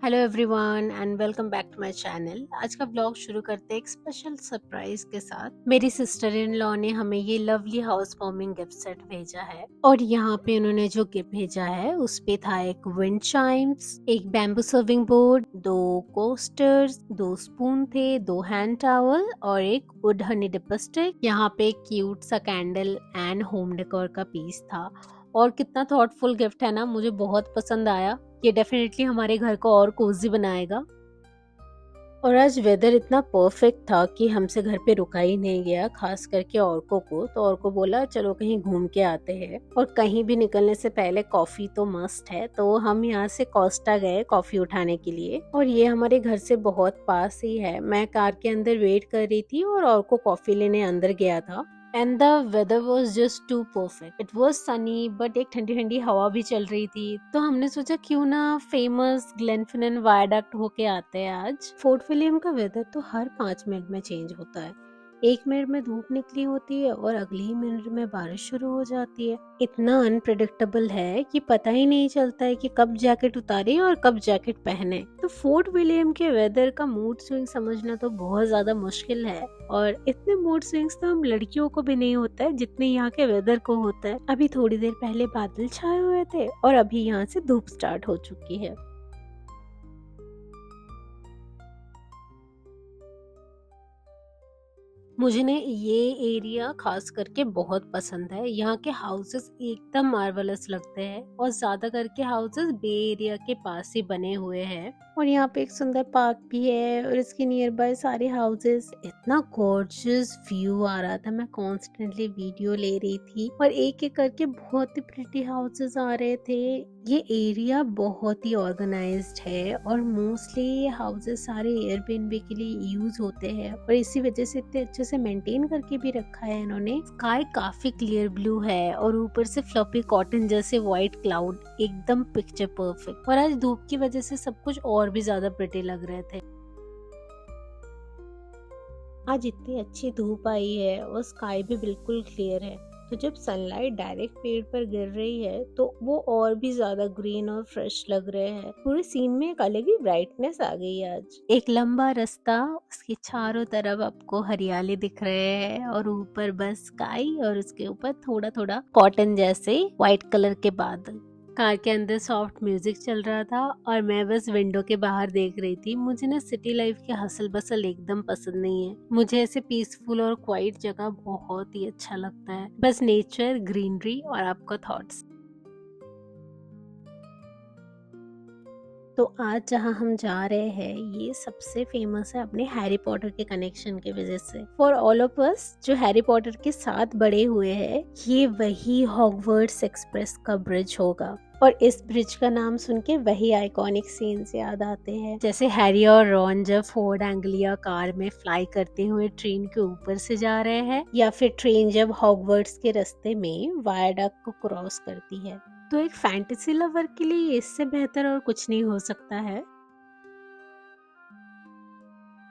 Hello everyone and welcome back to my channel. आज का blog शुरू करते हैं एक स्पेशल सरप्राइज के साथ। मेरी सिस्टर इन लॉ ने हमें ये lovely house warming gift set भेजा है और यहाँ पे उन्होंने जो गिफ्ट भेजा है उस पे था एक विंड चाइम्स, एक bamboo serving board, 2 coasters, 2 spoon थे, 2 हैंड टॉवल और एक वुड हनी डिपर स्टिक। यहाँ पे एक क्यूट सा कैंडल एंड होम डेकोर का पीस था और कितना थॉटफुल गिफ्ट है ना, मुझे बहुत पसंद आया। ये डेफिनेटली हमारे घर को और कोजी बनाएगा। और आज वेदर इतना परफेक्ट था कि हमसे घर पे रुका ही नहीं गया, खास करके औरकों को। तो औरकों बोला चलो कहीं घूम के आते हैं, और कहीं भी निकलने से पहले कॉफी तो मस्ट है। तो हम यहाँ से कोस्टा गए कॉफी उठाने के लिए, और ये हमारे घर से बहुत पास ही है। मैं कार के अंदर वेट कर रही थी और औरकों कॉफी लेने अंदर गया था। And the weather was just too perfect. It was sunny but एक ठंडी ठंडी हवा भी चल रही थी। तो हमने सोचा क्यों ना फेमस ग्लेनफिनन वायडक्ट होके आते हैं आज। फोर्ट विलियम का वेदर तो हर 5 मिनट में चेंज होता है। 1 मिनट में धूप निकली होती है और अगले ही मिनट में बारिश शुरू हो जाती है। इतना अनप्रिडिक्टेबल है कि पता ही नहीं चलता है कि कब जैकेट उतारे और कब जैकेट पहने। तो फोर्ट विलियम के वेदर का मूड स्विंग समझना तो बहुत ज्यादा मुश्किल है, और इतने मूड स्विंग्स तो हम लड़कियों को भी नहीं होता है जितने यहाँ के वेदर को होता है। अभी थोड़ी देर पहले बादल छाए हुए थे और अभी यहाँ से धूप स्टार्ट हो चुकी है। मुझे ना ये एरिया खास करके बहुत पसंद है। यहाँ के हाउसेस एकदम मार्वलस लगते हैं, और ज्यादा करके हाउसेस बे एरिया के पास ही बने हुए हैं। और यहाँ पे एक सुंदर पार्क भी है और इसके नियर बाय सारे हाउसेस। इतना गॉर्जियस व्यू आ रहा था, मैं कॉन्स्टेंटली वीडियो ले रही थी और एक एक करके बहुत ही प्रिटी हाउसेस आ रहे थे। ये एरिया बहुत ही ऑर्गेनाइज्ड है और मोस्टली ये हाउसेस सारे एयरबीएनबी के लिए यूज होते हैं, और इसी वजह से इतने अच्छे से मेंटेन करके भी रखा है इन्होंने। स्काई काफी क्लियर ब्लू है और ऊपर से फ्लफी कॉटन जैसे व्हाइट क्लाउड, एकदम पिक्चर परफेक्ट। और आज धूप की वजह से सब कुछ और भी ज्यादा प्रिटी लग रहे थे। आज इतनी अच्छी धूप आई है और स्काई भी बिल्कुल क्लियर है, तो जब सनलाइट डायरेक्ट पेड़ पर गिर रही है तो वो और भी ज्यादा ग्रीन और फ्रेश लग रहे हैं। पूरे सीन में एक अलग ही ब्राइटनेस आ गई है आज। एक लंबा रास्ता, उसके चारों तरफ आपको हरियाली दिख रहे हैं और ऊपर बस स्काई और उसके ऊपर थोड़ा थोड़ा कॉटन जैसे व्हाइट कलर के बादल। कार के अंदर सॉफ्ट म्यूजिक चल रहा था और मैं बस विंडो के बाहर देख रही थी। मुझे ना सिटी लाइफ की हसल बसल एकदम पसंद नहीं है। मुझे ऐसे पीसफुल और क्वाइट जगह बहुत ही अच्छा लगता है, बस नेचर, ग्रीनरी और आपका थॉट्स। तो आज जहाँ हम जा रहे हैं ये सबसे फेमस है अपने हैरी पॉटर के कनेक्शन की वजह से। फॉर ऑल ऑफ अस जो हैरी पॉटर के साथ बड़े हुए हैं, ये वही हॉगवर्ट्स एक्सप्रेस का ब्रिज होगा। और इस ब्रिज का नाम सुन के वही आइकॉनिक सीन्स याद आते हैं, जैसे हैरी और रॉन जब फोर्ड एंग्लिया कार में फ्लाई करते हुए ट्रेन के ऊपर से जा रहे हैं, या फिर ट्रेन जब हॉगवर्ट्स के रास्ते में वायडक्ट को क्रॉस करती है। तो एक फैंटेसी लवर के लिए इससे बेहतर और कुछ नहीं हो सकता है।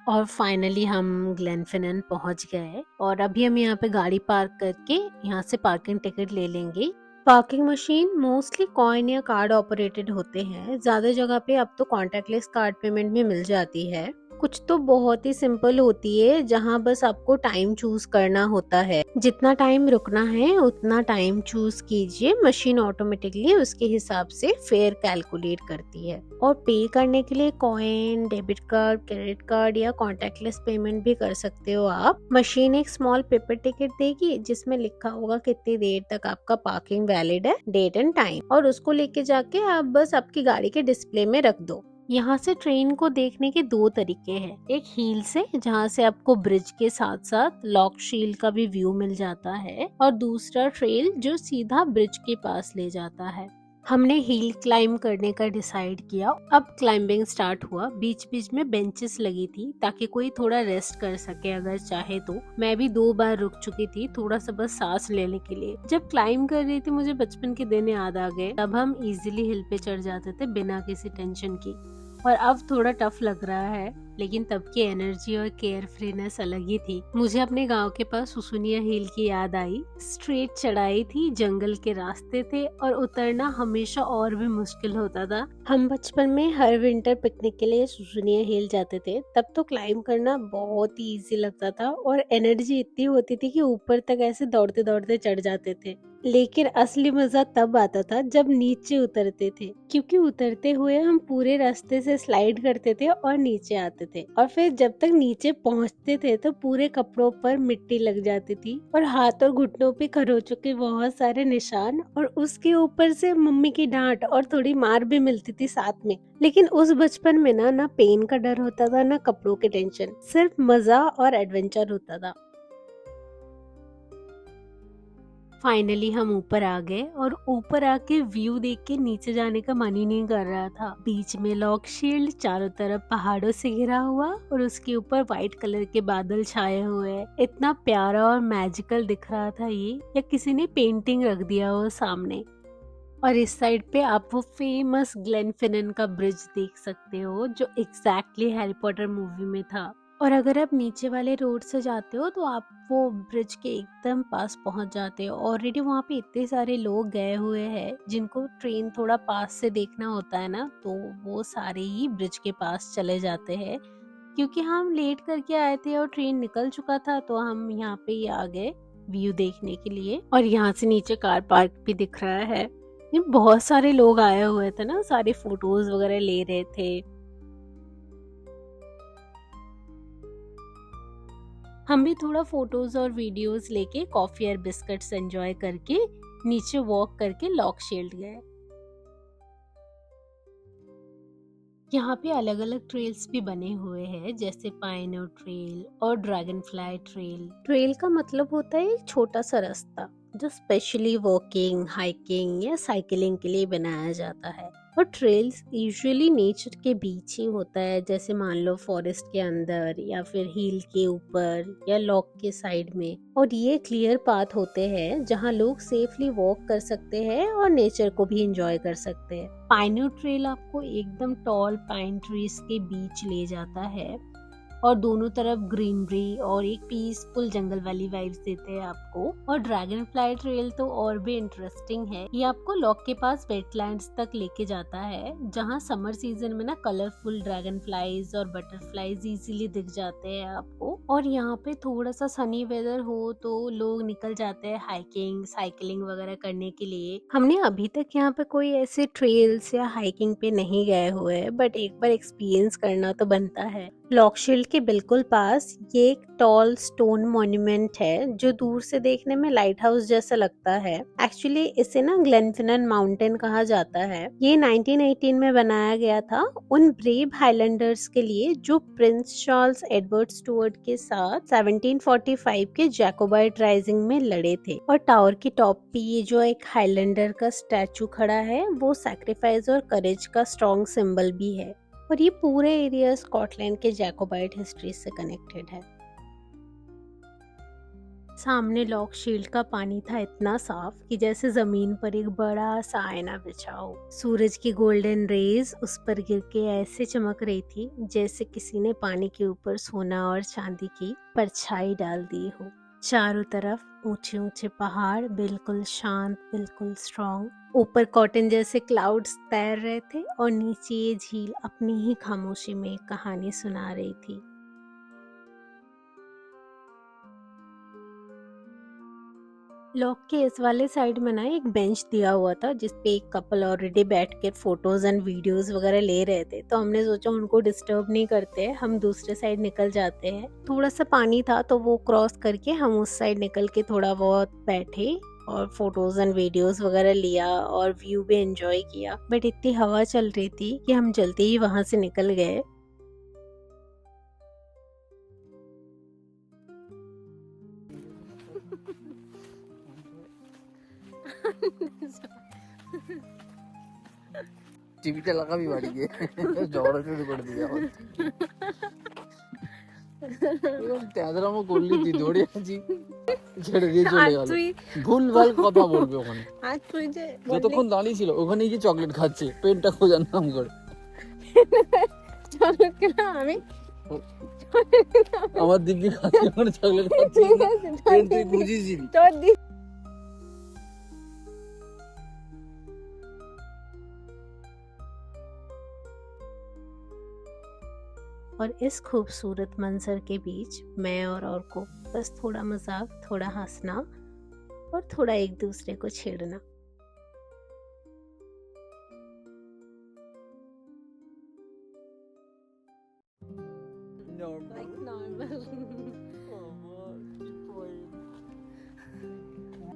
और फाइनली हम ग्लेनफिनन पहुंच गए और अभी हम यहाँ पे गाड़ी पार्क करके यहाँ से पार्किंग टिकट ले लेंगे। पार्किंग मशीन मोस्टली कॉइन या कार्ड ऑपरेटेड होते हैं। ज्यादा जगह पे अब तो कॉन्टेक्टलेस कार्ड पेमेंट भी मिल जाती है। कुछ तो बहुत ही सिंपल होती है, जहाँ बस आपको टाइम चूज करना होता है। जितना टाइम रुकना है उतना टाइम चूज कीजिए, मशीन ऑटोमेटिकली उसके हिसाब से फेयर कैलकुलेट करती है। और पे करने के लिए coin, debit card, credit card या कॉन्टेक्टलेस पेमेंट भी कर सकते हो आप। मशीन एक स्मॉल पेपर टिकट देगी जिसमें लिखा होगा कितनी देर तक आपका पार्किंग वैलिड है, डेट एंड टाइम, और उसको लेके जाके आप बस आपकी गाड़ी के डिस्प्ले में रख दो। यहाँ से ट्रेन को देखने के 2 तरीके हैं। एक हील से, जहाँ से आपको ब्रिज के साथ साथ लॉक शील्ड का भी व्यू मिल जाता है, और दूसरा ट्रेल जो सीधा ब्रिज के पास ले जाता है। हमने हील क्लाइंब करने का डिसाइड किया। अब क्लाइंबिंग स्टार्ट हुआ। बीच बीच में बेंचेस लगी थी ताकि कोई थोड़ा रेस्ट कर सके अगर चाहे तो। मैं भी 2 बार रुक चुकी थी थोड़ा सा बस सांस लेने के लिए। जब क्लाइंब कर रही थी मुझे बचपन के दिन याद आ गए। तब हम इजीली हिल पे चढ़ जाते थे बिना किसी टेंशन की। और अब थोड़ा टफ लग रहा है, लेकिन तब की एनर्जी और केयर फ्रीनेस अलग ही थी। मुझे अपने गांव के पास सुसुनिया हिल की याद आई। स्ट्रेट चढ़ाई थी, जंगल के रास्ते थे और उतरना हमेशा और भी मुश्किल होता था। हम बचपन में हर विंटर पिकनिक के लिए सुसुनिया हिल जाते थे। तब तो क्लाइंब करना बहुत ही इजी लगता था और एनर्जी इतनी होती थी कि ऊपर तक ऐसे दौड़ते दौड़ते चढ़ जाते थे। लेकिन असली मजा तब आता था जब नीचे उतरते थे, क्योंकि उतरते हुए हम पूरे रास्ते से स्लाइड करते थे और नीचे आते थे। और फिर जब तक नीचे पहुंचते थे तो पूरे कपड़ों पर मिट्टी लग जाती थी और हाथ और घुटनों पे खरोचों के बहुत सारे निशान, और उसके ऊपर से मम्मी की डांट और थोड़ी मार भी मिलती थी साथ में। लेकिन उस बचपन में ना पेन का डर होता था, ना कपड़ों की टेंशन, सिर्फ मजा और एडवेंचर होता था। फाइनली हम ऊपर आ गए और ऊपर आके व्यू देख के नीचे जाने का मन ही नहीं कर रहा था। बीच में लॉक शील्ड, चारों तरफ पहाड़ों से घिरा हुआ और उसके ऊपर व्हाइट कलर के बादल छाए हुए हैं। इतना प्यारा और मैजिकल दिख रहा था ये, या किसी ने पेंटिंग रख दिया हो सामने। और इस साइड पे आप वो फेमस ग्लेनफिनन का ब्रिज देख सकते हो, जो एग्जैक्टली हैरी पॉटर मूवी में था। और अगर आप नीचे वाले रोड से जाते हो तो आप वो ब्रिज के एकदम पास पहुंच जाते हो। ऑलरेडी वहाँ पे इतने सारे लोग गए हुए हैं जिनको ट्रेन थोड़ा पास से देखना होता है ना, तो वो सारे ही ब्रिज के पास चले जाते हैं। क्योंकि हम लेट करके आए थे और ट्रेन निकल चुका था, तो हम यहाँ पे ही आ गए व्यू देखने के लिए। और यहाँ से नीचे कार पार्क भी दिख रहा है। ये बहुत सारे लोग आए हुए थे ना, सारे फोटोज वगैरह ले रहे थे। हम भी थोड़ा फोटोज और वीडियोस लेके कॉफी और बिस्किट्स एंजॉय करके नीचे वॉक करके लॉक शील्ड गए। यहाँ पे अलग अलग ट्रेल्स भी बने हुए हैं, जैसे पाइनो ट्रेल और ड्रैगन फ्लाई ट्रेल। ट्रेल का मतलब होता है एक छोटा सा रास्ता जो स्पेशली वॉकिंग, हाइकिंग या साइकिलिंग के लिए बनाया जाता है। और ट्रेल्स यूजुअली नेचर के बीच ही होता है, जैसे मान लो फॉरेस्ट के अंदर या फिर हिल के ऊपर या लॉक के साइड में। और ये क्लियर पाथ होते हैं जहाँ लोग सेफली वॉक कर सकते हैं और नेचर को भी एंजॉय कर सकते हैं। पाइनो ट्रेल आपको एकदम टॉल पाइन ट्रीज के बीच ले जाता है और दोनों तरफ ग्रीनरी और एक पीसफुल जंगल वाली वाइब्स देते हैं आपको। और ड्रैगन फ्लाई ट्रेल तो और भी इंटरेस्टिंग है। ये आपको लॉक के पास वेटलैंड्स तक लेके जाता है, जहाँ समर सीजन में ना कलरफुल ड्रैगन फ्लाईज और बटरफ्लाईज इजीली दिख जाते हैं आपको। और यहाँ पे थोड़ा सा सनी वेदर हो तो लोग निकल जाते हैं हाइकिंग, साइकिलिंग वगैरह करने के लिए। हमने अभी तक यहाँ पे कोई ऐसे ट्रेल्स या हाइकिंग पे नहीं गए हुए, बट एक बार एक्सपीरियंस करना तो बनता है। लॉक शील्ड के बिल्कुल पास ये एक टॉल स्टोन मॉन्यूमेंट है जो दूर से देखने में लाइट हाउस जैसा लगता है। एक्चुअली इसे ना ग्लेनफिनन माउंटेन कहा जाता है। ये 1918 में बनाया गया था उन ब्रेव हाईलैंडर्स के लिए जो प्रिंस चार्ल्स एडवर्ड स्टुअर्ट के साथ 1745 के जैकोबाइट राइजिंग में लड़े थे। और टावर की टॉप पे ये जो एक हाईलैंडर का स्टैचू खड़ा है, वो सैक्रिफाइस और करेज का स्ट्रॉन्ग सिंबल भी है। और ये पूरे एरिया स्कॉटलैंड के जैकोबाइट हिस्ट्री से कनेक्टेड है। सामने लॉक शील्ड का पानी था इतना साफ कि जैसे जमीन पर एक बड़ा सा आईना बिछा हो। सूरज की गोल्डन रेज उस पर गिर के ऐसे चमक रही थी जैसे किसी ने पानी के ऊपर सोना और चांदी की परछाई डाल दी हो। चारों तरफ ऊंचे ऊंचे पहाड़, बिल्कुल शांत, बिल्कुल स्ट्रॉन्ग। ऊपर कॉटन जैसे क्लाउड्स तैर रहे थे और नीचे ये झील अपनी ही खामोशी में एक कहानी सुना रही थी। लॉक के इस वाले साइड में ना एक बेंच दिया हुआ था जिसपे एक कपल ऑलरेडी बैठ के फोटोज एंड वीडियोस वगैरह ले रहे थे, तो हमने सोचा उनको डिस्टर्ब नहीं करते, हम दूसरे साइड निकल जाते हैं। थोड़ा सा पानी था तो वो क्रॉस करके हम उस साइड निकल के थोड़ा बहुत बैठे और फोटोज एंड वीडियोस वगैरह लिया और व्यू भी एंजॉय किया। बट इतनी हवा चल रही थी कि हम जल्दी ही वहां से निकल गए। টিভিটা লাগাবি বাড়ি গিয়ে ঝগড়া শুরু করে দিয়ে তেদরামো করলি তুই দৌড়ে আছি ছেড়ে দিয়ে চলে গেল। ভুলভাল কথা বলবে ওখানে। যতক্ষণ দাঁড়িয়ে ছিল ওখানে গিয়ে চকলেট খাচ্ছে পেনটা খোঁজার নাম করে। চকলেট খেলাম আমি, আমার দিব্যি খাচ্ছি মানে চকলেট খাচ্ছি তুই বুঝিস তোর দি। और इस खूबसूरत मंजर के बीच मैं और को बस थोड़ा मजाक, थोड़ा हंसना और थोड़ा एक दूसरे को छेड़ना।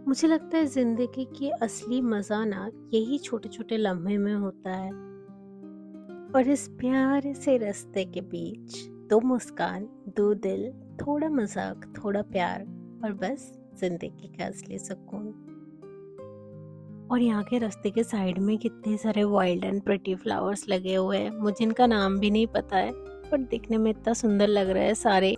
मुझे लगता है जिंदगी की असली मजा ना यही छोटे छोटे लम्हे में होता है। और इस प्यारे से रास्ते के बीच दो मुस्कान, दो दिल, थोड़ा मजाक, थोड़ा प्यार और बस जिंदगी का असली सुकून। और यहाँ के रास्ते के साइड में कितने सारे वाइल्ड एंड प्रिटी फ्लावर्स लगे हुए हैं, मुझे इनका नाम भी नहीं पता है पर दिखने में इतना सुंदर लग रहा है सारे।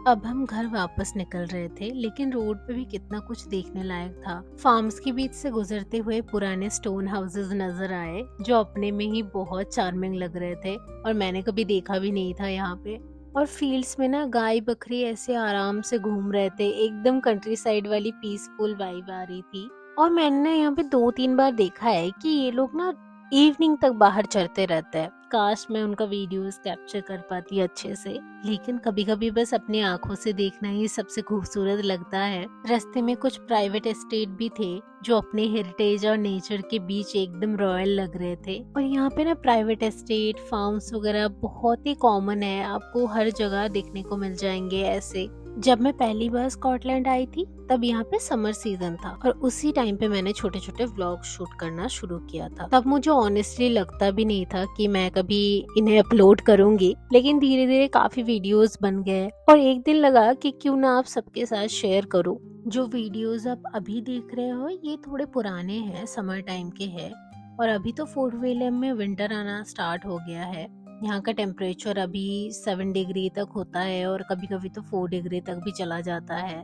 अब हम घर वापस निकल रहे थे, लेकिन रोड पे भी कितना कुछ देखने लायक था। फार्म्स के बीच से गुजरते हुए पुराने स्टोन हाउसेस नजर आए जो अपने में ही बहुत चार्मिंग लग रहे थे और मैंने कभी देखा भी नहीं था यहाँ पे। और फील्ड्स में ना गाय बकरी ऐसे आराम से घूम रहे थे, एकदम कंट्री साइड वाली पीसफुल वाइब आ रही थी। और मैंने यहाँ पे 2-3 बार देखा है कि ये लोग ना इवनिंग तक बाहर चलते रहते हैं। काश मैं उनका वीडियोस कैप्चर कर पाती अच्छे से, लेकिन कभी कभी बस अपनी आंखों से देखना ही सबसे खूबसूरत लगता है। रास्ते में कुछ प्राइवेट एस्टेट भी थे जो अपने हेरिटेज और नेचर के बीच एकदम रॉयल लग रहे थे। और यहाँ पे ना प्राइवेट एस्टेट, फार्म्स वगैरह बहुत ही कॉमन है, आपको हर जगह देखने को मिल जाएंगे ऐसे। जब मैं पहली बार स्कॉटलैंड आई थी तब यहाँ पे समर सीजन था और उसी टाइम पे मैंने छोटे छोटे व्लॉग शूट करना शुरू किया था। तब मुझे ऑनेस्टली लगता भी नहीं था कि मैं कभी इन्हें अपलोड करूंगी, लेकिन धीरे धीरे काफी वीडियोस बन गए और एक दिन लगा कि क्यों ना आप सबके साथ शेयर करूं। जो वीडियोस आप अभी देख रहे हो ये थोड़े पुराने हैं, समर टाइम के हैं और अभी तो फोर्ट विलियम में विंटर आना स्टार्ट हो गया है। यहाँ का टेम्परेचर अभी 7 डिग्री तक होता है और कभी कभी तो 4 डिग्री तक भी चला जाता है।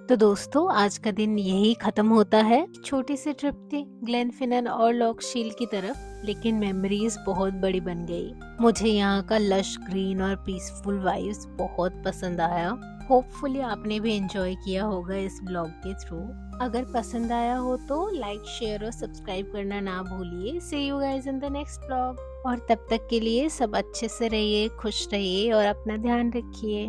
तो दोस्तों आज का दिन यही खत्म होता है। छोटी सी ट्रिप थी ग्लेनफिनन और लॉक शील की तरफ, लेकिन मेमोरीज बहुत बड़ी बन गई। मुझे यहाँ का लश ग्रीन और पीसफुल वाइब्स बहुत पसंद आया। होपफुली आपने भी एंजॉय किया होगा इस ब्लॉग के थ्रू। अगर पसंद आया हो तो लाइक, शेयर और सब्सक्राइब करना ना भूलिए। See you guys in the next blog. और तब तक के लिए सब अच्छे से रहिए, खुश रहिए और अपना ध्यान रखिए।